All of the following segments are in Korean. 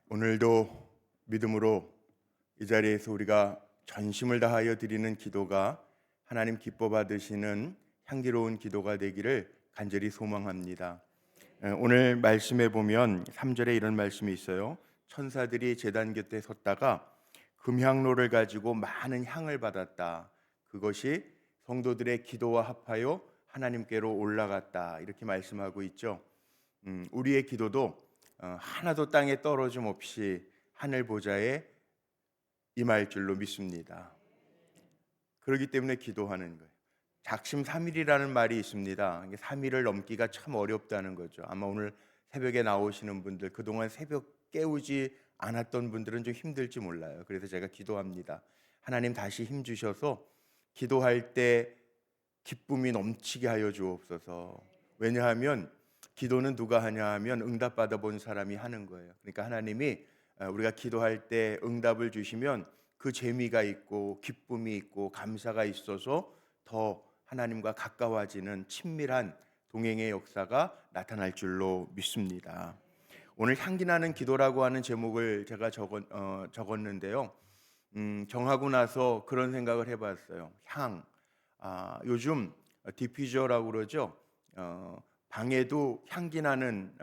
오늘도 믿음으로 이 자리에서 우리가 전심을 다하여 드리는 기도가 하나님 기뻐 받으시는 향기로운 기도가 되기를 간절히 소망합니다. 오늘 말씀에 보면 3절에 이런 말씀이 있어요. 천사들이 제단 곁에 섰다가 금향로를 가지고 많은 향을 받았다. 그것이 성도들의 기도와 합하여 하나님께로 올라갔다. 이렇게 말씀하고 있죠. 우리의 기도도 하나도 땅에 떨어짐 없이 하늘 보좌에 임할 줄로 믿습니다. 그렇기 때문에 기도하는 거예요. 작심삼일이라는 말이 있습니다. 3일을 넘기가 참 어렵다는 거죠. 아마 오늘 새벽에 나오시는 분들, 그동안 새벽 깨우지 않았던 분들은 좀 힘들지 몰라요. 그래서 제가 기도합니다. 하나님 다시 힘 주셔서 기도할 때 기쁨이 넘치게 하여 주옵소서. 왜냐하면 기도는 누가 하냐 하면 응답받아 본 사람이 하는 거예요. 그러니까 하나님이 우리가 기도할 때 응답을 주시면 그 재미가 있고 기쁨이 있고 감사가 있어서 더 하나님과 가까워지는 친밀한 동행의 역사가 나타날 줄로 믿습니다. 오늘 향기나는 기도라고 하는 제목을 제가 적었는데요. 정하고 나서 그런 생각을 해봤어요. 요즘 디퓨저라고 그러죠. 방에도 향기나는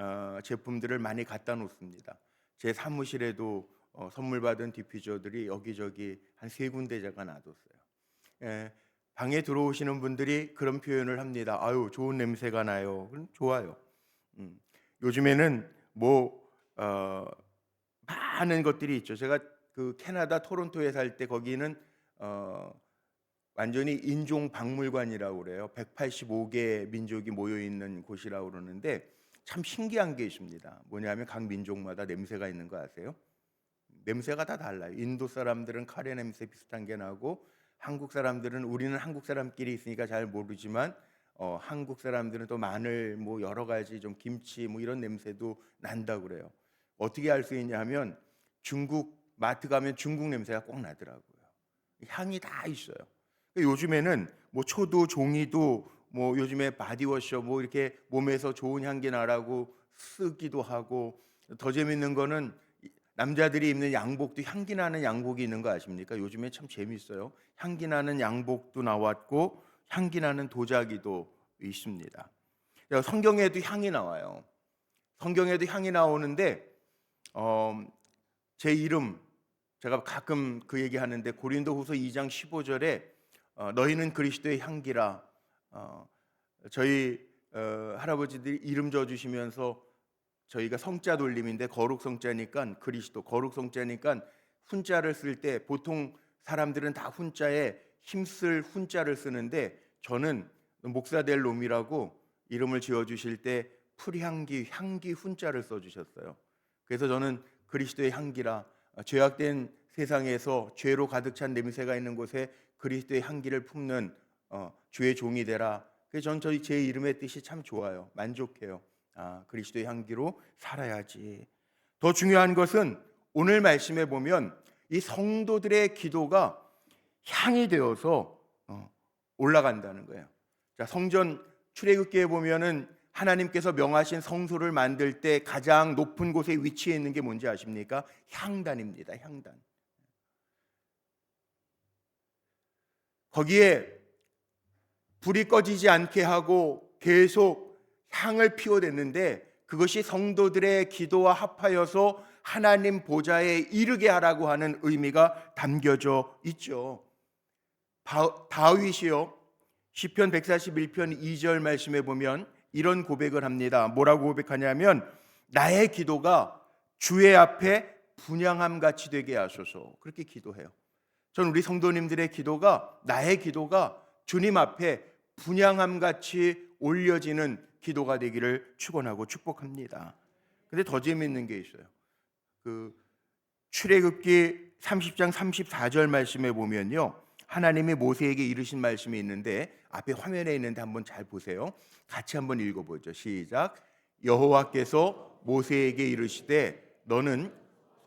제품들을 많이 갖다 놓습니다. 제 사무실에도 선물 받은 디퓨저들이 여기저기 한 3군데 제가 놔뒀어요. 방에 들어오시는 분들이 그런 표현을 합니다. 아유, 좋은 냄새가 나요. 그럼 좋아요. 요즘에는 많은 것들이 있죠. 제가 그 캐나다 토론토에 살 때 거기는 완전히 인종 박물관이라고 그래요. 185개 민족이 모여 있는 곳이라고 그러는데 참 신기한 게 있습니다. 뭐냐면 각 민족마다 냄새가 있는 거 아세요? 냄새가 다 달라요. 인도 사람들은 카레 냄새 비슷한 게 나고, 한국 사람들은, 우리는 한국 사람끼리 있으니까 잘 모르지만 한국 사람들은 또 마늘 여러 가지 좀 김치 이런 냄새도 난다고 그래요. 어떻게 알 수 있냐 하면 중국 마트 가면 중국 냄새가 꼭 나더라고요. 향이 다 있어요. 요즘에는 초도 종이도 요즘에 바디워셔 이렇게 몸에서 좋은 향기 나라고 쓰기도 하고, 더 재밌는 거는 남자들이 입는 양복도 향기 나는 양복이 있는 거 아십니까? 요즘에 참 재밌어요. 향기 나는 양복도 나왔고 향기 나는 도자기도 있습니다. 성경에도 향이 나와요. 성경에도 향이 나오는데 제 이름, 제가 가끔 그 얘기하는데 고린도후서 2장 15절에 너희는 그리스도의 향기라, 저희 할아버지들이 이름 져주시면서, 저희가 성자 돌림인데 거룩 성자니까 그리스도, 거룩 성자니까 훈자를 쓸 때 보통 사람들은 다 훈자에 힘쓸 훈자를 쓰는데 저는 목사 될 놈이라고 이름을 지어주실 때 풀향기, 향기 훈자를 써주셨어요. 그래서 저는 그리스도의 향기라, 죄악된 세상에서 죄로 가득 찬 냄새가 있는 곳에 그리스도의 향기를 품는 주의 종이 되라. 그래서 저는 제 이름의 뜻이 참 좋아요. 만족해요. 그리스도의 향기로 살아야지. 더 중요한 것은 오늘 말씀에 보면 이 성도들의 기도가 향이 되어서 올라간다는 거예요. 자, 성전 출애굽기에 보면은 하나님께서 명하신 성소를 만들 때 가장 높은 곳에 위치해 있는 게 뭔지 아십니까? 향단입니다. 향단. 거기에 불이 꺼지지 않게 하고 계속 향을 피워댔는데 그것이 성도들의 기도와 합하여서 하나님 보좌에 이르게 하라고 하는 의미가 담겨져 있죠. 다윗이요, 시편 141편 2절 말씀에 보면 이런 고백을 합니다. 뭐라고 고백하냐면 나의 기도가 주의 앞에 분향함 같이 되게 하소서. 그렇게 기도해요. 전 우리 성도님들의 기도가, 나의 기도가 주님 앞에 분향함 같이 올려지는 기도가 되기를 축원하고 축복합니다. 근데 더 재미있는 게 있어요. 그 출애굽기 30장 34절 말씀에 보면요, 하나님이 모세에게 이르신 말씀이 있는데 앞에 화면에 있는데 한번 잘 보세요. 같이 한번 읽어보죠. 시작. 여호와께서 모세에게 이르시되 너는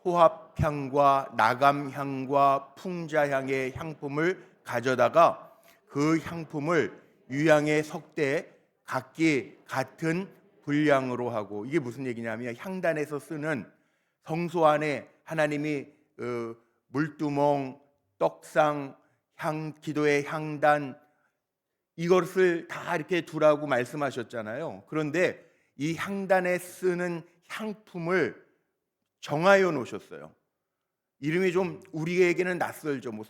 호합향과 나감향과 풍자향의 향품을 가져다가 그 향품을 유향의 석대에 각기 같은 분량으로 하고, 이게 무슨 얘기냐면 향단에서 쓰는 성소 안에 하나님이 물두멍, 떡상, 기도의 향단 이것을 다 이렇게 두라고 말씀하셨잖아요. 그런데 이 향단에 쓰는 향품을 정하여 놓으셨어요. 이름이 좀 우리에게는 낯설죠. 뭐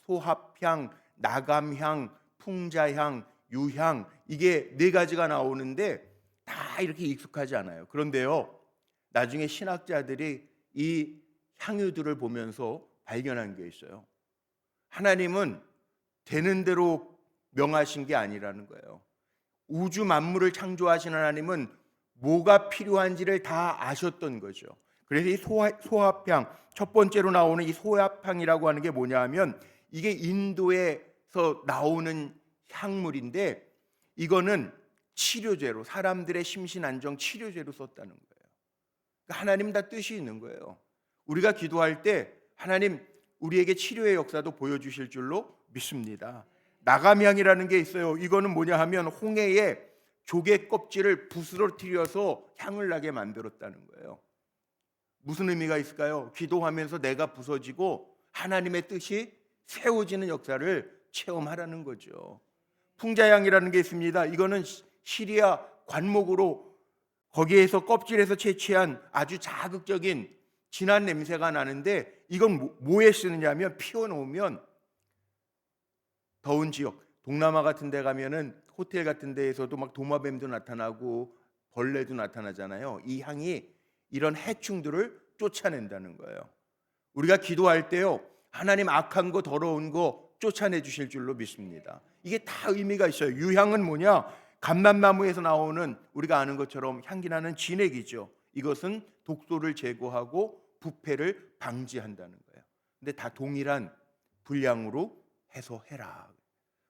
소합향, 나감향, 풍자향, 유향 이게 네 가지가 나오는데 다 이렇게 익숙하지 않아요. 그런데요, 나중에 신학자들이 이 향유들을 보면서 발견한 게 있어요. 하나님은 되는 대로 명하신 게 아니라는 거예요. 우주 만물을 창조하신 하나님은 뭐가 필요한지를 다 아셨던 거죠. 그래서 이 소합향, 첫 번째로 나오는 이 소합향이라고 하는 게 뭐냐 하면 이게 인도에서 나오는 향물인데 이거는 치료제로, 사람들의 심신안정 치료제로 썼다는 거예요. 그러니까 하나님 다 뜻이 있는 거예요. 우리가 기도할 때 하나님 우리에게 치료의 역사도 보여주실 줄로 믿습니다. 나감향이라는 게 있어요. 이거는 뭐냐 하면 홍해에 조개 껍질을 부스러뜨려서 향을 나게 만들었다는 거예요. 무슨 의미가 있을까요? 기도하면서 내가 부서지고 하나님의 뜻이 세워지는 역사를 체험하라는 거죠. 풍자향이라는 게 있습니다. 이거는 시리아 관목으로 거기에서 껍질에서 채취한 아주 자극적인 진한 냄새가 나는데 이건 뭐에 쓰느냐면 피워놓으면 더운 지역, 동남아 같은 데 가면은 호텔 같은 데에서도 막 도마뱀도 나타나고 벌레도 나타나잖아요. 이 향이 이런 해충들을 쫓아낸다는 거예요. 우리가 기도할 때요, 하나님 악한 거 더러운 거 쫓아내 주실 줄로 믿습니다. 이게 다 의미가 있어요. 유향은 뭐냐? 감람나무에서 나오는 우리가 아는 것처럼 향기 나는 진액이죠. 이것은 독소를 제거하고 부패를 방지한다는 거예요. 근데 다 동일한 분량으로 해서 해라.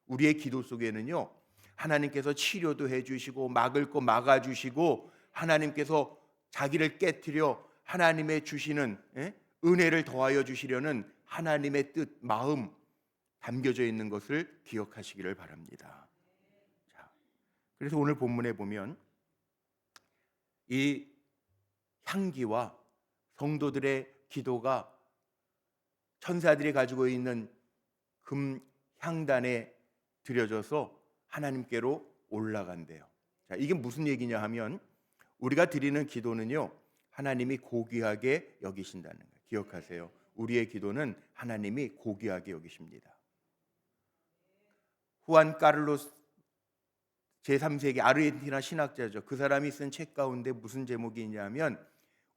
우리의 기도 속에는요, 하나님께서 치료도 해주시고 막을 거 막아주시고 하나님께서 자기를 깨트려 하나님의 주시는 은혜를 더하여 주시려는 하나님의 뜻, 마음 담겨져 있는 것을 기억하시기를 바랍니다. 자, 그래서 오늘 본문에 보면 이 향기와 성도들의 기도가 천사들이 가지고 있는 금 향단에 드려져서 하나님께로 올라간대요. 자, 이게 무슨 얘기냐 하면 우리가 드리는 기도는요, 하나님이 고귀하게 여기신다는 거예요. 기억하세요. 우리의 기도는 하나님이 고귀하게 여기십니다. 후안 카를로스 제3세기 아르헨티나 신학자죠. 그 사람이 쓴 책 가운데 무슨 제목이 있냐면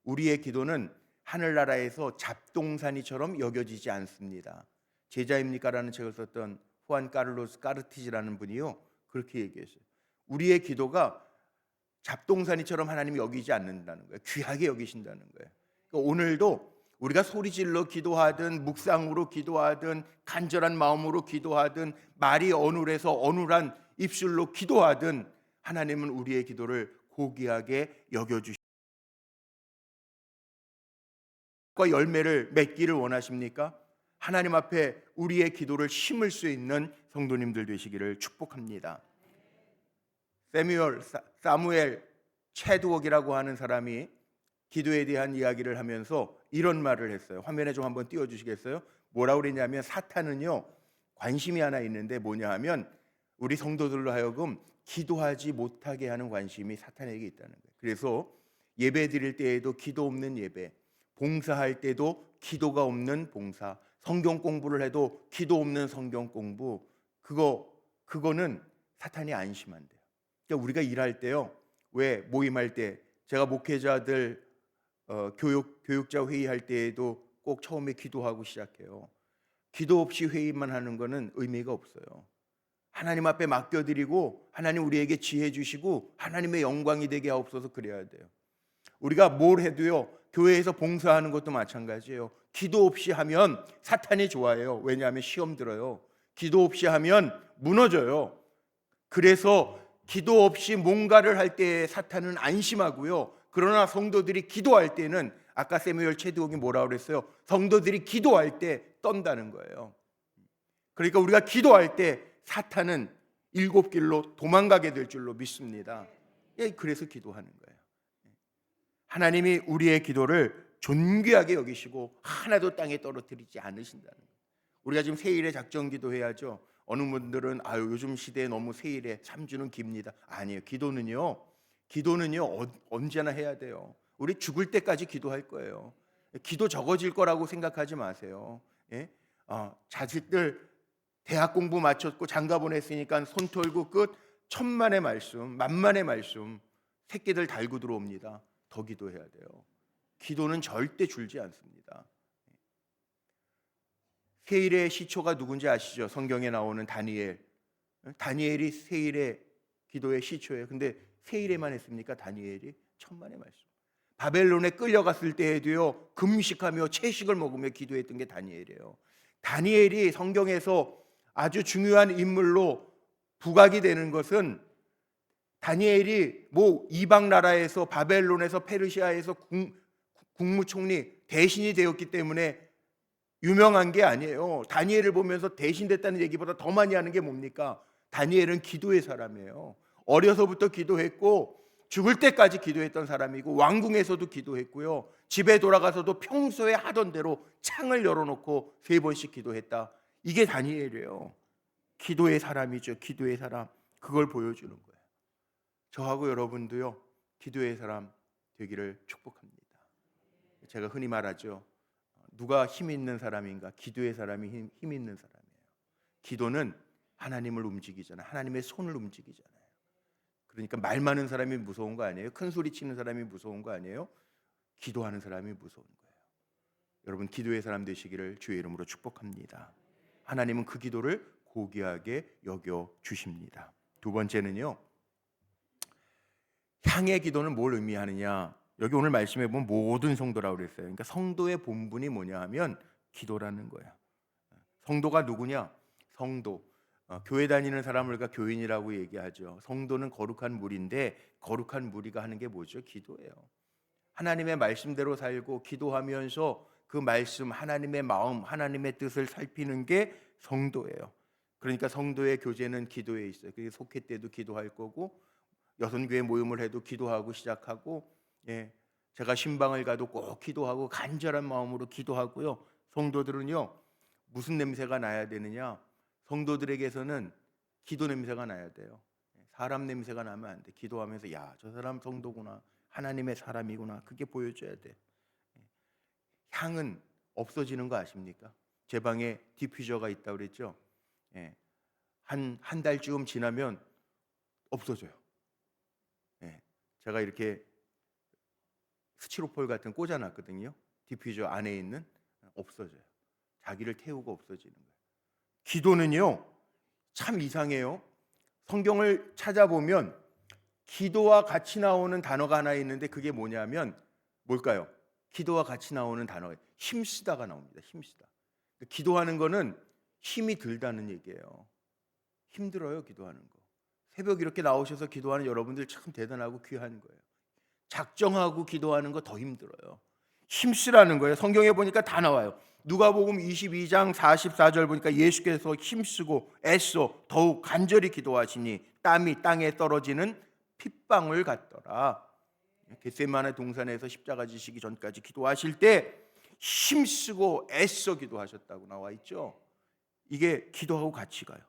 우리의 기도는 하늘나라에서 잡동사니처럼 여겨지지 않습니다. 제자입니까? 라는 책을 썼던 후안 카를로스 까르티지라는 분이요, 그렇게 얘기했어요. 우리의 기도가 잡동사니처럼 하나님이 여기지 않는다는 거예요. 귀하게 여기신다는 거예요. 그러니까 오늘도 우리가 소리질러 기도하든 묵상으로 기도하든 간절한 마음으로 기도하든 말이 어눌해서 어눌한 입술로 기도하든 하나님은 우리의 기도를 고귀하게 여겨주시고 열매를 맺기를 원하십니까? 하나님 앞에 우리의 기도를 심을 수 있는 성도님들 되시기를 축복합니다. 사무엘 체드웍이라고 하는 사람이 기도에 대한 이야기를 하면서 이런 말을 했어요. 화면에 좀 한번 띄워주시겠어요? 뭐라고 그랬냐면 사탄은요, 관심이 하나 있는데 뭐냐 하면 우리 성도들로 하여금 기도하지 못하게 하는 관심이 사탄에게 있다는 거예요. 그래서 예배 드릴 때에도 기도 없는 예배, 봉사할 때도 기도가 없는 봉사, 성경 공부를 해도 기도 없는 성경 공부, 그거는 사탄이 안심한대요. 그러니까 우리가 일할 때요, 왜 모임할 때 제가 목회자들 교육자 회의할 때에도 꼭 처음에 기도하고 시작해요. 기도 없이 회의만 하는 거는 의미가 없어요. 하나님 앞에 맡겨드리고 하나님 우리에게 지혜 주시고 하나님의 영광이 되게 하옵소서 그래야 돼요. 우리가 뭘 해도요, 교회에서 봉사하는 것도 마찬가지예요. 기도 없이 하면 사탄이 좋아해요. 왜냐하면 시험 들어요. 기도 없이 하면 무너져요. 그래서 기도 없이 뭔가를 할 때 사탄은 안심하고요. 그러나 성도들이 기도할 때는 아까 세무엘 체드웍이 뭐라고 그랬어요? 성도들이 기도할 때 떤다는 거예요. 그러니까 우리가 기도할 때 사탄은 일곱 길로 도망가게 될 줄로 믿습니다. 그래서 기도하는 거예요. 하나님이 우리의 기도를 존귀하게 여기시고 하나도 땅에 떨어뜨리지 않으신다는 거예요. 우리가 지금 세일에 작정 기도해야죠. 어느 분들은 아유 요즘 시대에 너무 세일에 3주는 깁니다. 아니에요. 기도는요 언제나 해야 돼요. 우리 죽을 때까지 기도할 거예요. 기도 적어질 거라고 생각하지 마세요. 예? 자식들 대학 공부 마쳤고 장가 보냈으니까 손 털고 끝. 천만의 말씀, 만만의 말씀, 새끼들 달고 들어옵니다. 더 기도해야 돼요. 기도는 절대 줄지 않습니다. 세일의 시초가 누군지 아시죠? 성경에 나오는 다니엘. 다니엘이 세일의 기도의 시초예요. 근데 세일에만 했습니까? 다니엘이 천만의 말씀. 바벨론에 끌려갔을 때에도요 금식하며 채식을 먹으며 기도했던 게 다니엘이에요. 다니엘이 성경에서 아주 중요한 인물로 부각이 되는 것은 다니엘이 뭐 이방 나라에서 바벨론에서 페르시아에서 국무총리 대신이 되었기 때문에 유명한 게 아니에요. 다니엘을 보면서 대신됐다는 얘기보다 더 많이 하는 게 뭡니까? 다니엘은 기도의 사람이에요. 어려서부터 기도했고 죽을 때까지 기도했던 사람이고 왕궁에서도 기도했고요. 집에 돌아가서도 평소에 하던 대로 창을 열어놓고 3번씩 기도했다. 이게 다니엘이에요. 기도의 사람이죠. 기도의 사람. 그걸 보여주는 거예요. 저하고 여러분도요 기도의 사람 되기를 축복합니다. 제가 흔히 말하죠. 누가 힘 있는 사람인가? 기도의 사람이 힘 있는 사람이에요. 기도는 하나님을 움직이잖아요. 하나님의 손을 움직이잖아요. 그러니까 말 많은 사람이 무서운 거 아니에요? 큰 소리 치는 사람이 무서운 거 아니에요? 기도하는 사람이 무서운 거예요. 여러분 기도의 사람 되시기를 주의 이름으로 축복합니다. 하나님은 그 기도를 고귀하게 여겨 주십니다. 두 번째는요. 향의 기도는 뭘 의미하느냐? 여기 오늘 말씀해 보면 모든 성도라고 그랬어요. 그러니까 성도의 본분이 뭐냐 하면 기도라는 거예요. 성도가 누구냐? 성도. 교회 다니는 사람을 우리가 교인이라고 얘기하죠. 성도는 거룩한 무리인데 거룩한 무리가 하는 게 뭐죠? 기도예요. 하나님의 말씀대로 살고 기도하면서 그 말씀, 하나님의 마음, 하나님의 뜻을 살피는 게 성도예요. 그러니까 성도의 교제는 기도에 있어요. 그게 속회 때도 기도할 거고 여선교회 모임을 해도 기도하고 시작하고 제가 신방을 가도 꼭 기도하고 간절한 마음으로 기도하고요. 성도들은요 무슨 냄새가 나야 되느냐? 성도들에게서는 기도 냄새가 나야 돼요. 사람 냄새가 나면 안 돼. 기도하면서 야, 저 사람 성도구나. 하나님의 사람이구나. 그게 보여줘야 돼. 향은 없어지는 거 아십니까? 제 방에 디퓨저가 있다고 그랬죠. 한 달쯤 지나면 없어져요. 제가 이렇게 스티로폴 같은 꽂아놨거든요. 디퓨저 안에 있는 없어져요. 자기를 태우고 없어지는 거예요. 기도는요 참 이상해요. 성경을 찾아보면 기도와 같이 나오는 단어가 하나 있는데 그게 뭐냐면 뭘까요? 기도와 같이 나오는 단어가 힘쓰다가 나옵니다. 힘쓰다. 기도하는 거는 힘이 들다는 얘기예요. 힘들어요 기도하는 거. 새벽 이렇게 나오셔서 기도하는 여러분들 참 대단하고 귀한 거예요. 작정하고 기도하는 거 더 힘들어요. 힘쓰라는 거예요. 성경에 보니까 다 나와요. 누가복음 22장 44절 보니까 예수께서 힘쓰고 애써 더욱 간절히 기도하시니 땀이 땅에 떨어지는 핏방울 같더라. 겟세마네 동산에서 십자가 지시기 전까지 기도하실 때 힘쓰고 애써 기도하셨다고 나와 있죠. 이게 기도하고 같이 가요.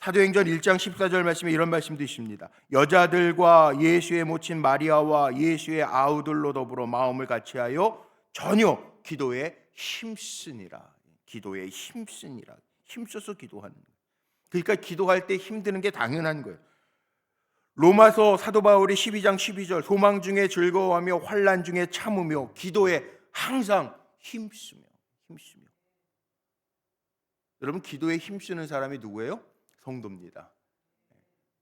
사도행전 1장 14절 말씀에 이런 말씀도 있습니다. 여자들과 예수의 모친 마리아와 예수의 아우들로 더불어 마음을 같이하여 전혀 기도에 힘쓰니라. 기도에 힘쓰니라. 힘써서 기도하는 거예요. 그러니까 기도할 때 힘드는 게 당연한 거예요. 로마서 사도 바울이 12장 12절 소망 중에 즐거워하며 환난 중에 참으며 기도에 항상 힘쓰며. 여러분 기도에 힘쓰는 사람이 누구예요? 성도입니다.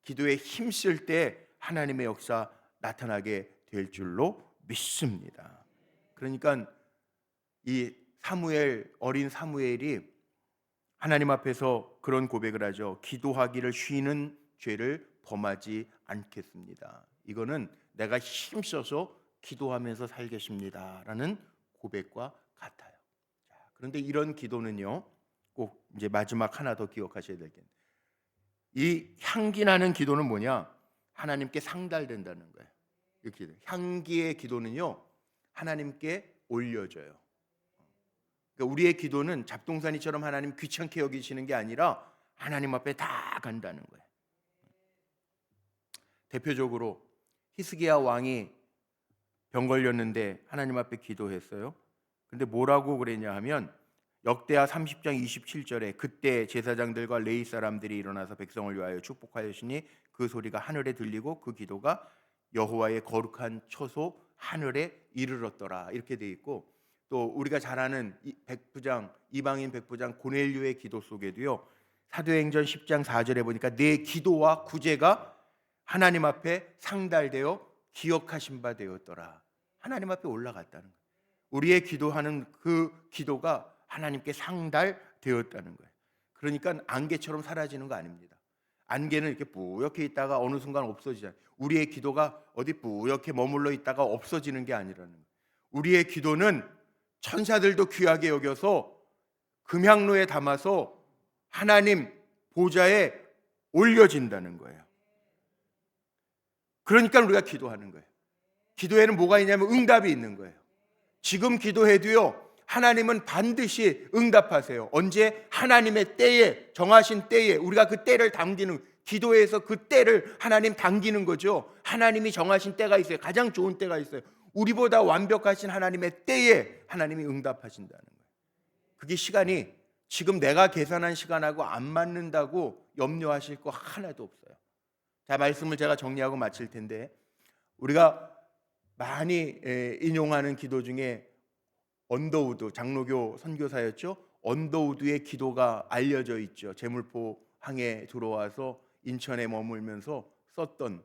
기도에 힘쓸 때 하나님의 역사 나타나게 될 줄로 믿습니다. 그러니까 이 어린 사무엘이 하나님 앞에서 그런 고백을 하죠. 기도하기를 쉬는 죄를 범하지 않겠습니다. 이거는 내가 힘써서 기도하면서 살겠습니다 라는 고백과 같아요. 그런데 이런 기도는요 꼭 이제 마지막 하나 더 기억하셔야 될 게 이 향기 나는 기도는 뭐냐? 하나님께 상달된다는 거예요. 이렇게 향기의 기도는요 하나님께 올려져요. 그러니까 우리의 기도는 잡동사니처럼 하나님 귀찮게 여기시는 게 아니라 하나님 앞에 다 간다는 거예요. 대표적으로 히스기야 왕이 병 걸렸는데 하나님 앞에 기도했어요. 근데 뭐라고 그랬냐 하면 역대하 30장 27절에 그때 제사장들과 레위 사람들이 일어나서 백성을 위하여 축복하였으니 그 소리가 하늘에 들리고 그 기도가 여호와의 거룩한 처소 하늘에 이르렀더라. 이렇게 돼 있고, 또 우리가 잘 아는 백부장, 이방인 백부장 고넬료의 기도 속에도요, 사도행전 10장 4절에 보니까 내 기도와 구제가 하나님 앞에 상달되어 기억하신 바 되었더라. 하나님 앞에 올라갔다는 거예요. 우리의 기도하는 그 기도가 하나님께 상달되었다는 거예요. 그러니까 안개처럼 사라지는 거 아닙니다. 안개는 이렇게 뿌옇게 있다가 어느 순간 없어지잖아요. 우리의 기도가 어디 뿌옇게 머물러 있다가 없어지는 게 아니라는 거예요. 우리의 기도는 천사들도 귀하게 여겨서 금향로에 담아서 하나님 보좌에 올려진다는 거예요. 그러니까 우리가 기도하는 거예요. 기도에는 뭐가 있냐면 응답이 있는 거예요. 지금 기도해도요, 하나님은 반드시 응답하세요. 언제? 하나님의 때에, 정하신 때에. 우리가 그 때를 당기는, 기도에서 그 때를 하나님 당기는 거죠. 하나님이 정하신 때가 있어요. 가장 좋은 때가 있어요. 우리보다 완벽하신 하나님의 때에 하나님이 응답하신다는 거예요. 그게 시간이 지금 내가 계산한 시간하고 안 맞는다고 염려하실 거 하나도 없어요. 자, 말씀을 제가 정리하고 마칠 텐데, 우리가 많이 인용하는 기도 중에 언더우드, 장로교 선교사였죠. 언더우드의 기도가 알려져 있죠. 제물포 항에 들어와서 인천에 머물면서 썼던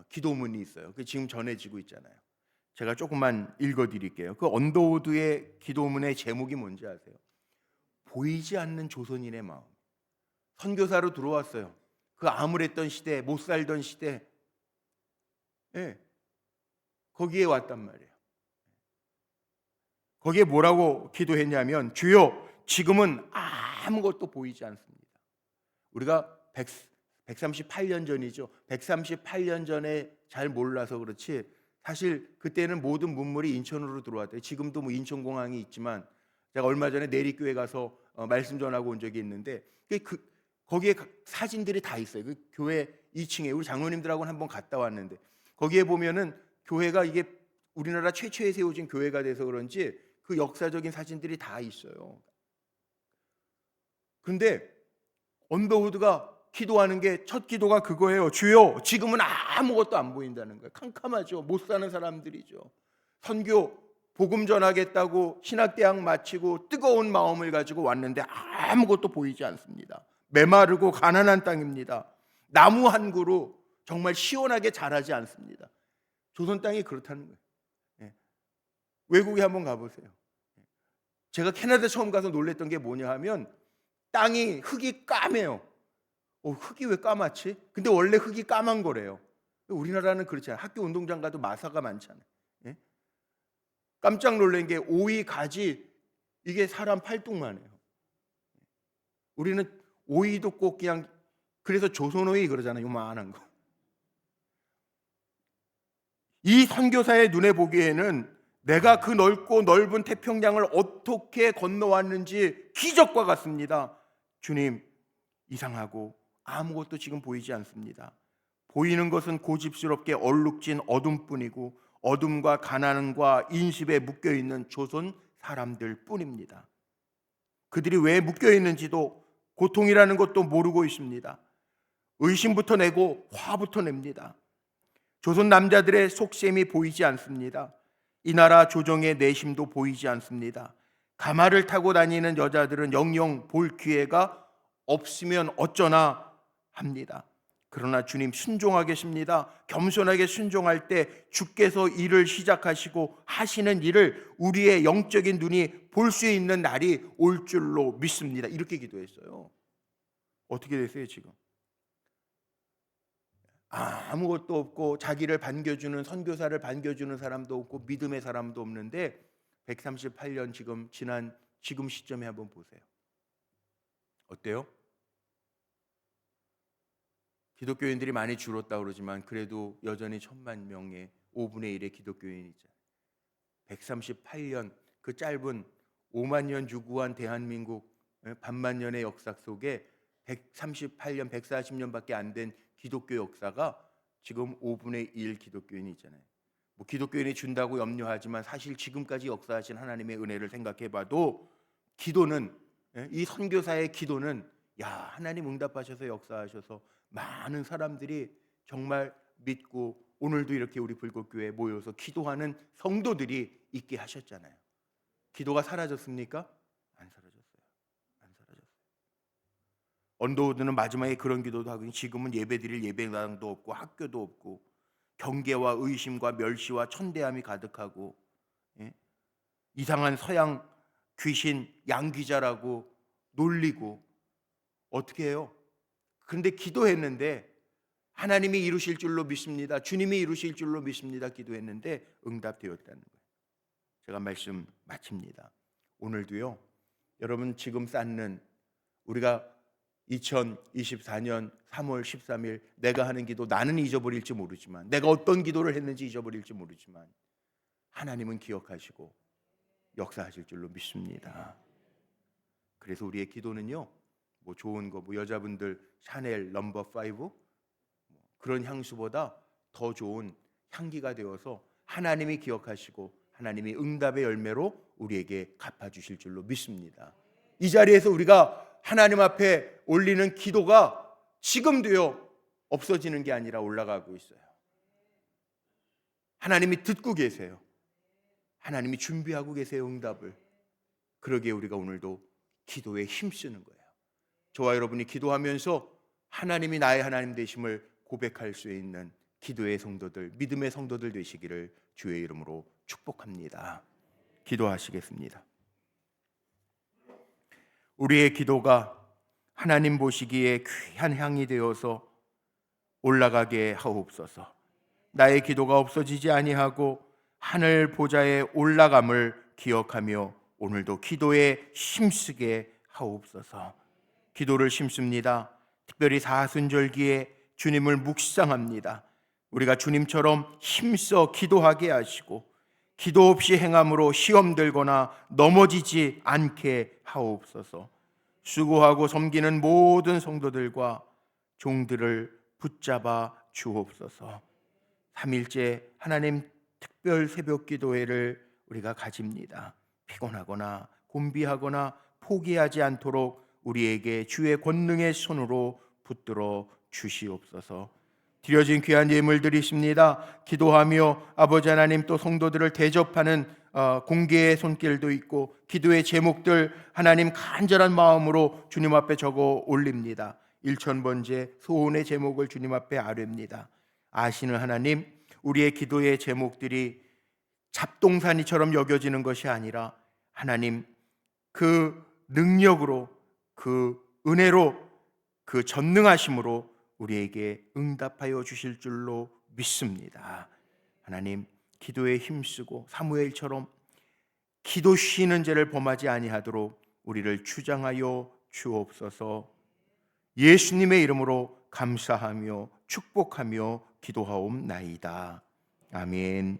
기도문이 있어요. 그게 지금 전해지고 있잖아요. 제가 조금만 읽어드릴게요. 그 언더우드의 기도문의 제목이 뭔지 아세요? 보이지 않는 조선인의 마음. 선교사로 들어왔어요. 그 암울했던 시대, 못 살던 시대, 거기에 왔단 말이에요. 거기에 뭐라고 기도했냐면, 주여 지금은 아무것도 보이지 않습니다. 우리가 138년 전이죠. 138년 전에 잘 몰라서 그렇지, 사실 그때는 모든 문물이 인천으로 들어왔대요. 지금도 뭐 인천공항이 있지만, 제가 얼마 전에 내리교회 가서 말씀 전하고 온 적이 있는데, 거기에 사진들이 다 있어요. 그 교회 2층에 우리 장로님들하고는 한번 갔다 왔는데, 거기에 보면은 교회가 이게 우리나라 최초에 세워진 교회가 돼서 그런지 그 역사적인 사진들이 다 있어요. 그런데 언더우드가 기도하는 게, 첫 기도가 그거예요. 주여 지금은 아무것도 안 보인다는 거예요. 캄캄하죠. 못 사는 사람들이죠. 선교 복음 전하겠다고 신학대학 마치고 뜨거운 마음을 가지고 왔는데 아무것도 보이지 않습니다. 메마르고 가난한 땅입니다. 나무 한 그루 정말 시원하게 자라지 않습니다. 조선 땅이 그렇다는 거예요. 외국에 한번 가보세요. 제가 캐나다 처음 가서 놀랬던 게 뭐냐 하면, 땅이 흙이 까매요. 흙이 왜 까맣지? 근데 원래 흙이 까만 거래요. 우리나라는 그렇지 않아요. 학교 운동장 가도 마사가 많잖아요. 깜짝 놀란 게 오이 가지, 이게 사람 팔뚝만 해요. 우리는 오이도 꼭 그냥, 그래서 조선오이 그러잖아요. 요만한 거. 이 선교사의 눈에 보기에는 내가 그 넓고 넓은 태평양을 어떻게 건너왔는지 기적과 같습니다. 주님, 이상하고 아무것도 지금 보이지 않습니다. 보이는 것은 고집스럽게 얼룩진 어둠뿐이고 어둠과 가난과 인습에 묶여있는 조선 사람들 뿐입니다. 그들이 왜 묶여있는지도, 고통이라는 것도 모르고 있습니다. 의심부터 내고 화부터 냅니다. 조선 남자들의 속셈이 보이지 않습니다. 이 나라 조정의 내심도 보이지 않습니다. 가마를 타고 다니는 여자들은 영영 볼 기회가 없으면 어쩌나 합니다. 그러나 주님 순종하게 계십니다. 겸손하게 순종할 때 주께서 일을 시작하시고 하시는 일을 우리의 영적인 눈이 볼 수 있는 날이 올 줄로 믿습니다. 이렇게 기도했어요. 어떻게 됐어요 지금? 아무것도 없고 자기를 반겨주는, 선교사를 반겨주는 사람도 없고 믿음의 사람도 없는데 138년 지금 시점에 한번 보세요. 어때요? 기독교인들이 많이 줄었다 그러지만 그래도 여전히 1000만 명의 5분의 1의 기독교인이죠. 138년 그 짧은 5만 년 유구한 대한민국 반만 년의 역사 속에 138년, 140년밖에 안 된 기독교 역사가 지금 5분의 1 기독교인이 있잖아요. 뭐 기독교인이 준다고 염려하지만 사실 지금까지 역사하신 하나님의 은혜를 생각해 봐도 기도는, 이 선교사의 기도는 하나님 응답하셔서 역사하셔서 많은 사람들이 정말 믿고 오늘도 이렇게 우리 불꽃교회에 모여서 기도하는 성도들이 있게 하셨잖아요. 기도가 사라졌습니까? 안 사라졌어요. 안 사라졌어요. 언더우드는 마지막에 그런 기도도 하고, 지금은 예배드릴 예배당도 없고 학교도 없고 경계와 의심과 멸시와 천대함이 가득하고, 이상한 서양 귀신 양귀자라고 놀리고 어떻게 해요? 그런데 기도했는데 하나님이 이루실 줄로 믿습니다, 주님이 이루실 줄로 믿습니다 기도했는데 응답되었다는 거예요. 제가 말씀 마칩니다. 오늘도요, 여러분 지금 쌓는, 우리가 2024년 3월 13일 내가 하는 기도 나는 잊어버릴지 모르지만, 내가 어떤 기도를 했는지 잊어버릴지 모르지만 하나님은 기억하시고 역사하실 줄로 믿습니다. 그래서 우리의 기도는요, 뭐 좋은 거, 뭐 여자분들 샤넬 넘버 5 그런 향수보다 더 좋은 향기가 되어서 하나님이 기억하시고 하나님이 응답의 열매로 우리에게 갚아주실 줄로 믿습니다. 이 자리에서 우리가 하나님 앞에 올리는 기도가 지금도요 없어지는 게 아니라 올라가고 있어요. 하나님이 듣고 계세요. 하나님이 준비하고 계세요, 응답을. 그러기에 우리가 오늘도 기도에 힘쓰는 거예요. 저와 여러분이 기도하면서 하나님이 나의 하나님 되심을 고백할 수 있는 기도의 성도들, 믿음의 성도들 되시기를 주의 이름으로 축복합니다. 기도하시겠습니다. 우리의 기도가 하나님 보시기에 귀한 향이 되어서 올라가게 하옵소서. 나의 기도가 없어지지 아니하고 하늘 보좌에 올라감을 기억하며 오늘도 기도에 힘쓰게 하옵소서. 기도를 심습니다. 특별히 사순절기에 주님을 묵상합니다. 우리가 주님처럼 힘써 기도하게 하시고 기도 없이 행함으로 시험 들거나 넘어지지 않게 하옵소서. 수고하고 섬기는 모든 성도들과 종들을 붙잡아 주옵소서. 3일째 하나님 특별 새벽 기도회를 우리가 가집니다. 피곤하거나 곤비하거나 포기하지 않도록 우리에게 주의 권능의 손으로 붙들어 주시옵소서. 드려진 귀한 예물들이 있습니다. 기도하며 아버지 하나님 또 성도들을 대접하는 공개의 손길도 있고 기도의 제목들 하나님 간절한 마음으로 주님 앞에 적어 올립니다. 1000번째 소원의 제목을 주님 앞에 아뢰입니다. 아시는 하나님, 우리의 기도의 제목들이 잡동사니처럼 여겨지는 것이 아니라 하나님 그 능력으로, 그 은혜로, 그 전능하심으로 우리에게 응답하여 주실 줄로 믿습니다. 하나님, 기도에 힘쓰고 사무엘처럼 기도 쉬는 죄를 범하지 아니하도록 우리를 주장하여 주옵소서. 예수님의 이름으로 감사하며 축복하며 기도하옵나이다. 아멘.